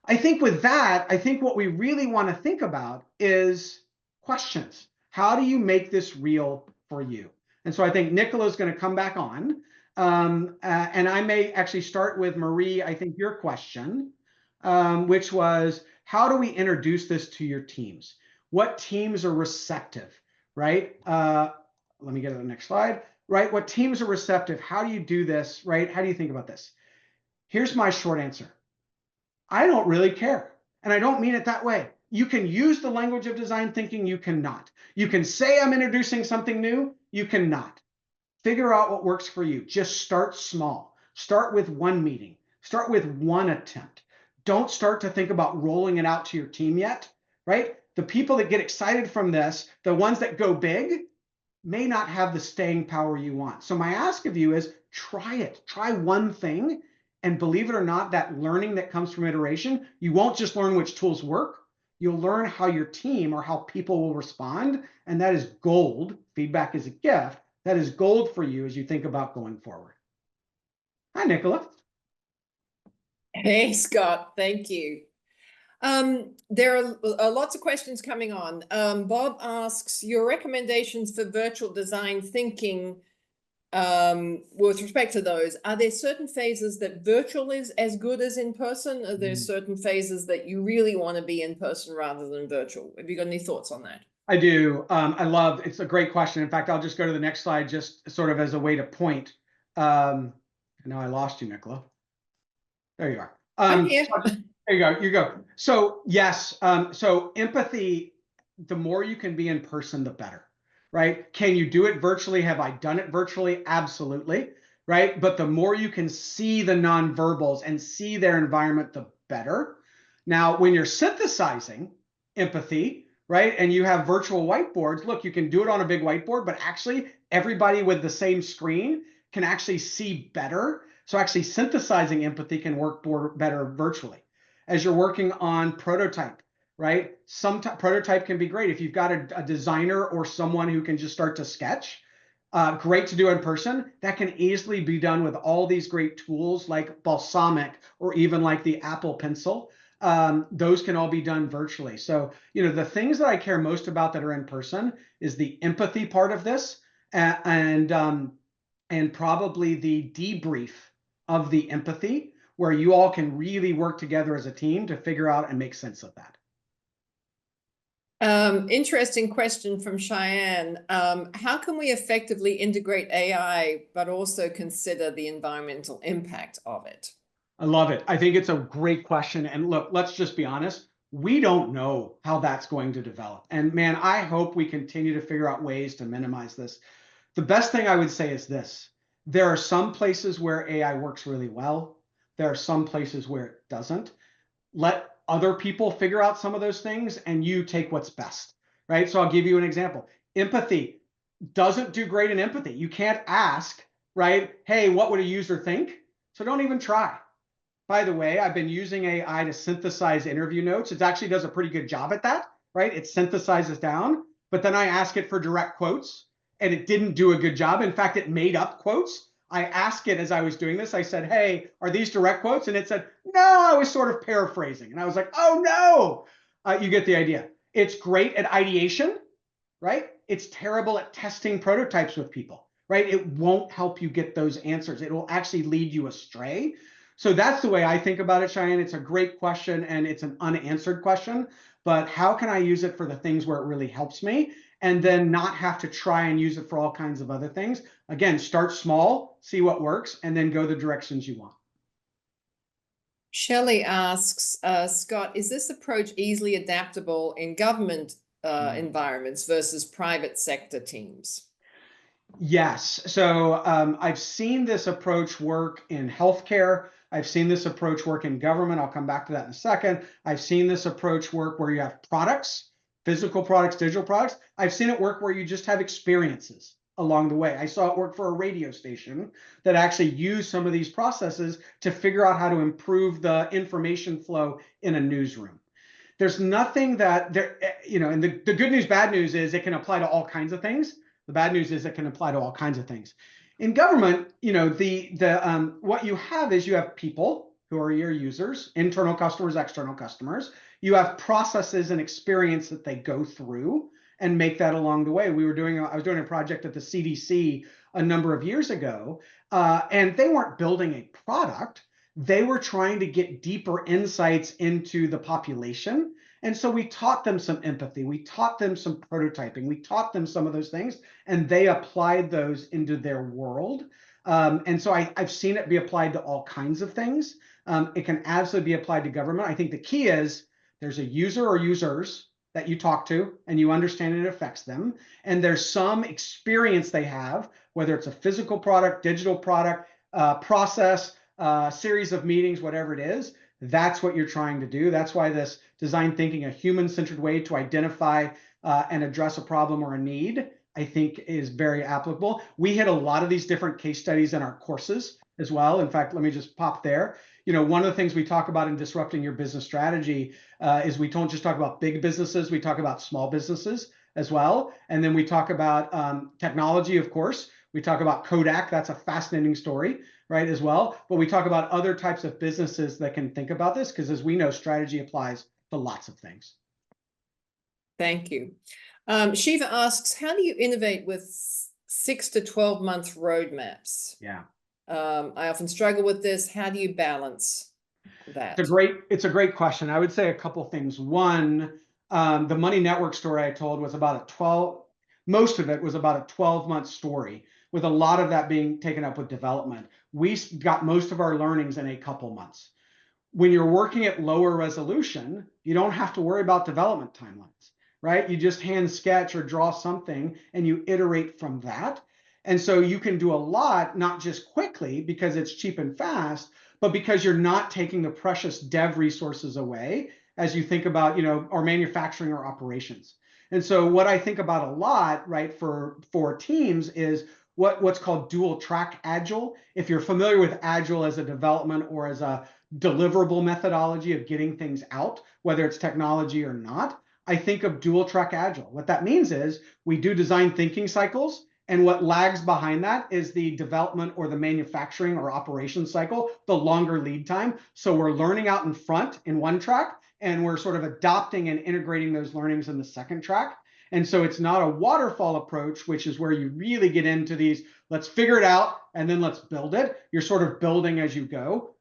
I think with that, I think what we really want to think about is questions. How do you make this real for you? And so I think Nicola is going to come back on. And I may actually start with Marie, I think your question, which was, how do we introduce this to your teams? What teams are receptive, right? Let me get to the next slide, right? What teams are receptive? How do you do this, right? How do you think about this? Here's my short answer. I don't really care. And I don't mean it that way. You can use the language of design thinking, you cannot. You can say I'm introducing something new, you cannot. Figure out what works for you. Just start small. Start with one meeting. Start with one attempt. Don't start to think about rolling it out to your team yet, right? The people that get excited from this, the ones that go big, may not have the staying power you want. So my ask of you is try it. Try one thing. And believe it or not, that learning that comes from iteration, you won't just learn which tools work. You'll learn how your team or how people will respond. And that is gold. Feedback is a gift. That is gold for you as you think about going forward. Hi, Nicola. Hey, Scott, thank you. There are lots of questions coming on. Bob asks, your recommendations for virtual design thinking, with respect to those, are there certain phases that virtual is as good as in person? Are there certain phases that you really want to be in person rather than virtual? Have you got any thoughts on that? I do. It's a great question. In fact, I'll just go to the next slide just sort of as a way to point. Now I lost you, Nicola. There you are. I'm here. There you go. You go. So yes. So empathy, the more you can be in person, the better, right? Can you do it virtually? Have I done it virtually? Absolutely. Right. But the more you can see the nonverbals and see their environment, the better. Now, when you're synthesizing empathy, right, and you have virtual whiteboards, look, you can do it on a big whiteboard, but actually everybody with the same screen can actually see better. So actually synthesizing empathy can work better virtually. As you're working on prototype, right? Prototype can be great. If you've got a designer or someone who can just start to sketch, great to do in person. That can easily be done with all these great tools like Balsamic or even like the Apple Pencil. Those can all be done virtually. So, the things that I care most about that are in person is the empathy part of this and probably the debrief of the empathy, where you all can really work together as a team to figure out and make sense of that. Interesting question from Cheyenne. How can we effectively integrate AI, but also consider the environmental impact of it? I love it. I think it's a great question. And look, let's just be honest. We don't know how that's going to develop. And man, I hope we continue to figure out ways to minimize this. The best thing I would say is this. There are some places where AI works really well. There are some places where it doesn't. Let other people figure out some of those things and you take what's best, right? So I'll give you an example. Empathy doesn't do great in empathy. You can't ask, right? Hey, what would a user think? So don't even try. by the way, I've been using AI to synthesize interview notes. It actually does a pretty good job at that, right? It synthesizes down, but then I ask it for direct quotes and it didn't do a good job. In fact, it made up quotes. I asked it as I was doing this, I said, hey, are these direct quotes? And it said, no, I was sort of paraphrasing. And I was like, oh no, you get the idea. It's great at ideation, right? It's terrible at testing prototypes with people, right? It won't help you get those answers. It will actually lead you astray. So that's the way I think about it, Cheyenne. It's a great question and it's an unanswered question, but how can I use it for the things where it really helps me and then not have to try and use it for all kinds of other things? Again, start small, see what works, and then go the directions you want. Shelley asks, Scott, is this approach easily adaptable in government environments versus private sector teams? Yes. So I've seen this approach work in healthcare. I've seen this approach work in government. I'll come back to that in a second. I've seen this approach work where you have products, physical products, digital products. I've seen it work where you just have experiences along the way. I saw it work for a radio station that actually used some of these processes to figure out how to improve the information flow in a newsroom. There's nothing that there, and the good news, bad news is it can apply to all kinds of things. The bad news is it can apply to all kinds of things. In government, what you have is you have people who are your users, internal customers, external customers. You have processes and experience that they go through and make that along the way. I was doing a project at the CDC a number of years ago, and they weren't building a product. They were trying to get deeper insights into the population. And so we taught them some empathy. We taught them some prototyping. We taught them some of those things, and they applied those into their world. And so I've seen it be applied to all kinds of things. It can absolutely be applied to government. I think the key is there's a user or users that you talk to and you understand it affects them. And there's some experience they have, whether it's a physical product, digital product, process, series of meetings, whatever it is. That's what you're trying to do. That's why this design thinking, a human-centered way to identify and address a problem or a need, I think is very applicable. We hit a lot of these different case studies in our courses as well. In fact, let me just pop there. One of the things we talk about in disrupting your business strategy is we don't just talk about big businesses, we talk about small businesses as well. And then we talk about technology, of course. We talk about Kodak. That's a fascinating story, right, as well. But we talk about other types of businesses that can think about this because, as we know, strategy applies to lots of things. Thank you. Shiva asks, how do you innovate with 6 to 12 month roadmaps? Yeah. I often struggle with this. How do you balance that? It's a great question. I would say a couple things. One, the Money Network story I told was most of it was about a 12-month story, with a lot of that being taken up with development. We got most of our learnings in a couple months. When you're working at lower resolution, you don't have to worry about development timelines, right? You just hand sketch or draw something and you iterate from that. And so you can do a lot, not just quickly because it's cheap and fast, but because you're not taking the precious dev resources away as you think about, our manufacturing or operations. And so what I think about a lot, right, for teams is what's called dual track agile. If you're familiar with agile as a development or as a deliverable methodology of getting things out, whether it's technology or not, I think of dual track agile. What that means is we do design thinking cycles, and what lags behind that is the development or the manufacturing or operations cycle, the longer lead time. So we're learning out in front in one track, and we're sort of adopting and integrating those learnings in the second track. And so it's not a waterfall approach, which is where you really get into these, let's figure it out and then let's build it. You're sort of building as you go.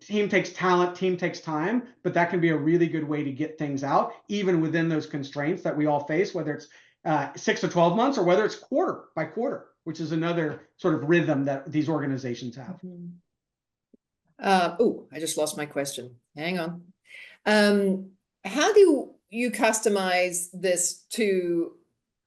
Team takes talent, team takes time, but that can be a really good way to get things out, even within those constraints that we all face, whether it's 6 to 12 months or whether it's quarter by quarter, which is another sort of rhythm that these organizations have. Oh, I just lost my question. Hang on. How do you customize this to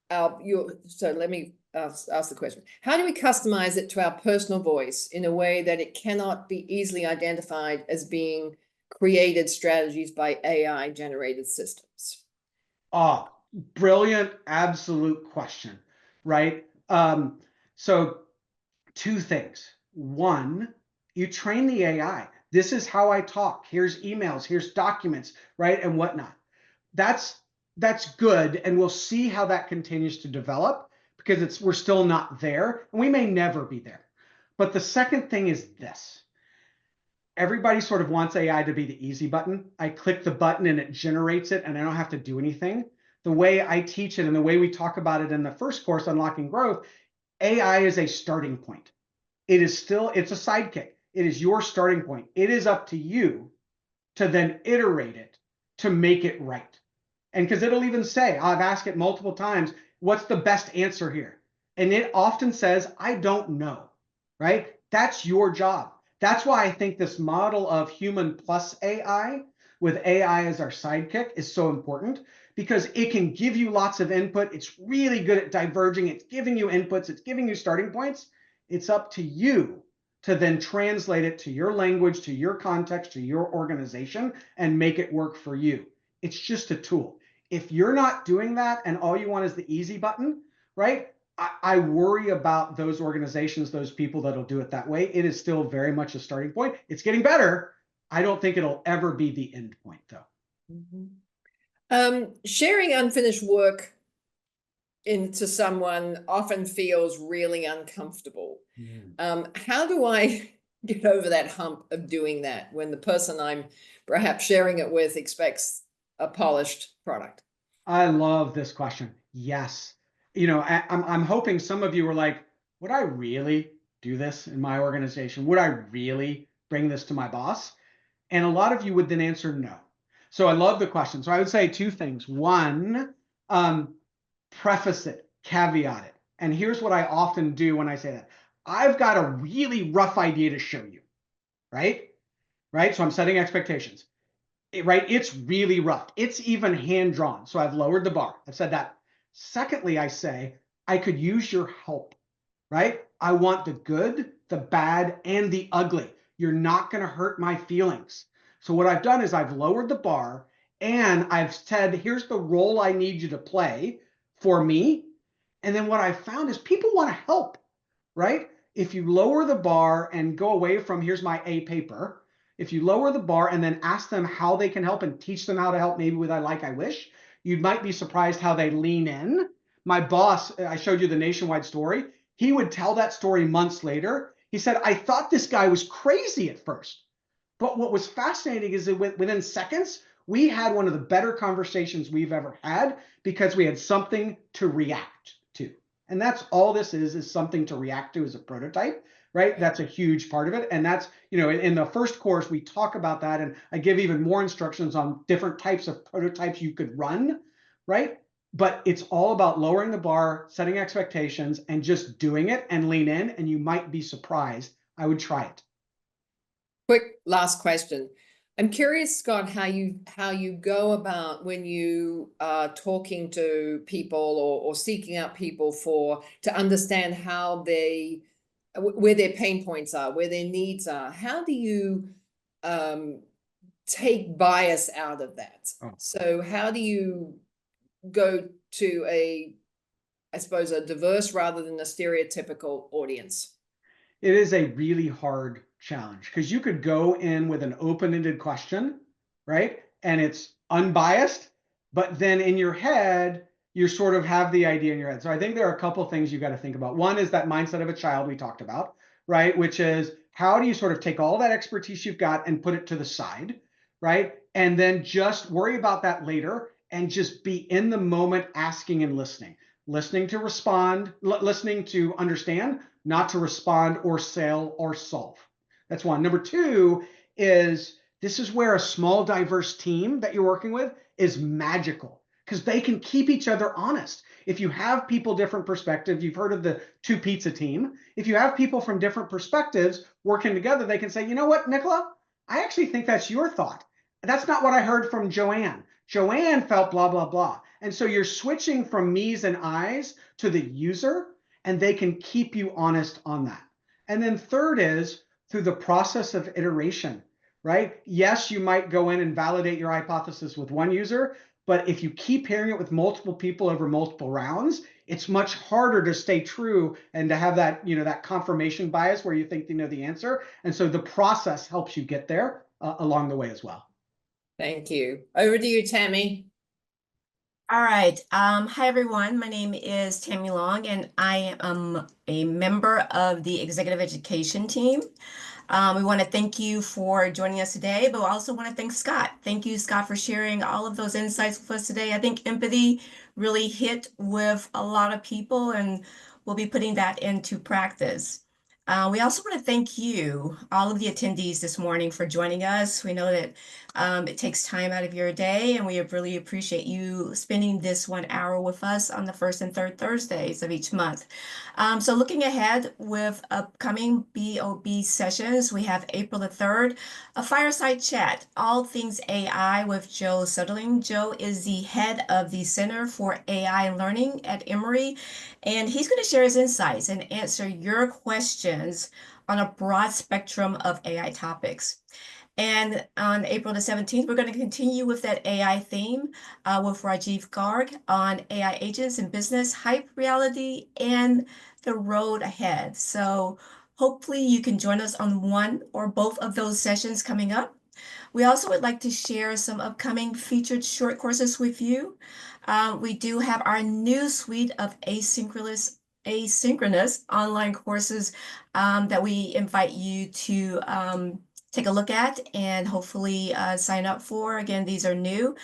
so let me ask the question. How do we customize it to our personal voice in a way that it cannot be easily identified as being created strategies by AI generated systems? Brilliant, absolute question, right? So two things. One, you train the AI. This is how I talk. Here's emails, here's documents, right? And whatnot. That's good. And we'll see how that continues to develop because we're still not there and we may never be there. But the second thing is this. Everybody sort of wants AI to be the easy button. I click the button and it generates it and I don't have to do anything. The way I teach it and the way we talk about it in the first course, Unlocking Growth, AI is a starting point. It's a sidekick. It is your starting point. It is up to you to then iterate it to make it right. And because it'll even say, I've asked it multiple times, what's the best answer here? And it often says, I don't know, right? That's your job. That's why I think this model of human plus AI with AI as our sidekick is so important because it can give you lots of input. It's really good at diverging. It's giving you inputs. It's giving you starting points. It's up to you to then translate it to your language, to your context, to your organization, and make it work for you. It's just a tool. If you're not doing that and all you want is the easy button, right? I worry about those organizations, those people that'll do it that way. It is still very much a starting point. It's getting better. I don't think it'll ever be the end point, though. Sharing unfinished work into someone often feels really uncomfortable. How do I get over that hump of doing that when the person I'm perhaps sharing it with expects a polished product? I love this question. Yes. I'm hoping some of you were like, would I really do this in my organization? Would I really bring this to my boss? And a lot of you would then answer no. So I love the question. So I would say two things. One, preface it, caveat it. And here's what I often do when I say that. I've got a really rough idea to show you, right? Right? So I'm setting expectations. Right? It's really rough. It's even hand drawn. So I've lowered the bar. I've said that. Secondly, I say, I could use your help, right? I want the good, the bad, and the ugly. You're not going to hurt my feelings. So what I've done is I've lowered the bar and I've said, here's the role I need you to play for me. And then what I've found is people want to help, right? If you lower the bar and go away from here's my A paper, if you lower the bar and then ask them how they can help and teach them how to help, maybe with I like, I wish, you might be surprised how they lean in. My boss, I showed you the nationwide story. He would tell that story months later. He said, I thought this guy was crazy at first. But what was fascinating is that within seconds, we had one of the better conversations we've ever had because we had something to react to. And that's all this is something to react to as a prototype, right? That's a huge part of it. And that's, in the first course, we talk about that. And I give even more instructions on different types of prototypes you could run, right? But it's all about lowering the bar, setting expectations, and just doing it and lean in. And you might be surprised. I would try it. Quick last question. I'm curious, Scott, how you go about when you are talking to people or seeking out people to understand how where their pain points are, where their needs are. How do you take bias out of that? So how do you go to I suppose, a diverse rather than a stereotypical audience? It is a really hard challenge because you could go in with an open-ended question, right? And it's unbiased, but then in your head, you sort of have the idea in your head. So I think there are a couple things you got to think about. One is that mindset of a child we talked about, right? Which is how do you sort of take all that expertise you've got and put it to the side, right? And then just worry about that later and just be in the moment asking and listening to respond, listening to understand, not to respond or sell or solve. That's one. Number two is this is where a small, diverse team that you're working with is magical because they can keep each other honest. If you have people different perspectives, you've heard of the two pizza team. If you have people from different perspectives working together, they can say, you know what, Nicola, I actually think that's your thought. That's not what I heard from Joanne. Joanne felt blah, blah, blah. And so you're switching from me's and I's to the user, and they can keep you honest on that. And then third is through the process of iteration, right? Yes, you might go in and validate your hypothesis with one user, but if you keep hearing it with multiple people over multiple rounds, it's much harder to stay true and to have that, that confirmation bias where you think you know the answer. And so the process helps you get there along the way as well. Thank you. Over to you, Tammy. All right. Hi, everyone. My name is Tammy Long, and I am a member of the Executive Education team. We want to thank you for joining us today, but we also want to thank Scott. Thank you, Scott, for sharing all of those insights with us today. I think empathy really hit with a lot of people, and we'll be putting that into practice. We also want to thank you, all of the attendees this morning, for joining us. We know that it takes time out of your day, and we really appreciate you spending this 1 hour with us on the first and third Thursdays of each month. So looking ahead with upcoming BOB sessions, we have April the 3rd, a fireside chat, all things AI with Joe Sutherland. Joe is the head of the Center for AI Learning at Emory, and he's going to share his insights and answer your questions on a broad spectrum of AI topics. And on April the 17th, we're going to continue with that AI theme with Rajiv Garg on AI agents in business, hype reality, and the road ahead. So hopefully you can join us on one or both of those sessions coming up. We also would like to share some upcoming featured short courses with you. We do have our new suite of asynchronous online courses that we invite you to take a look at and hopefully sign up for. Again, these are new.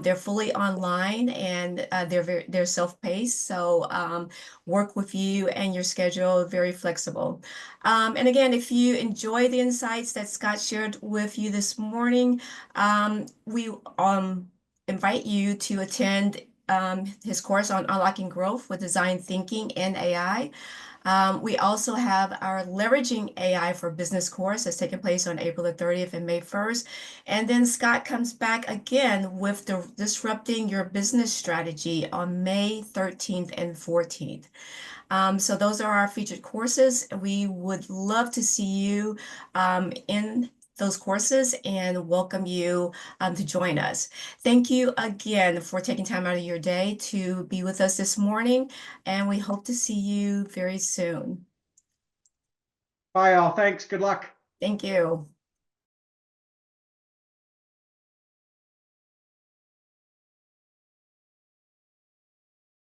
They're fully online and they're self-paced. So work with you and your schedule, very flexible. And again, if you enjoy the insights that Scott shared with you this morning, we invite you to attend his course on unlocking growth with design thinking and AI. We also have our Leveraging AI for Business course that's taking place on April the 30th and May 1st. And then Scott comes back again with the Disrupting Your Business Strategy on May 13th and 14th. So those are our featured courses. We would love to see you in those courses and welcome you to join us. Thank you again for taking time out of your day to be with us this morning, and we hope to see you very soon. Bye, all. Thanks. Good luck. Thank you.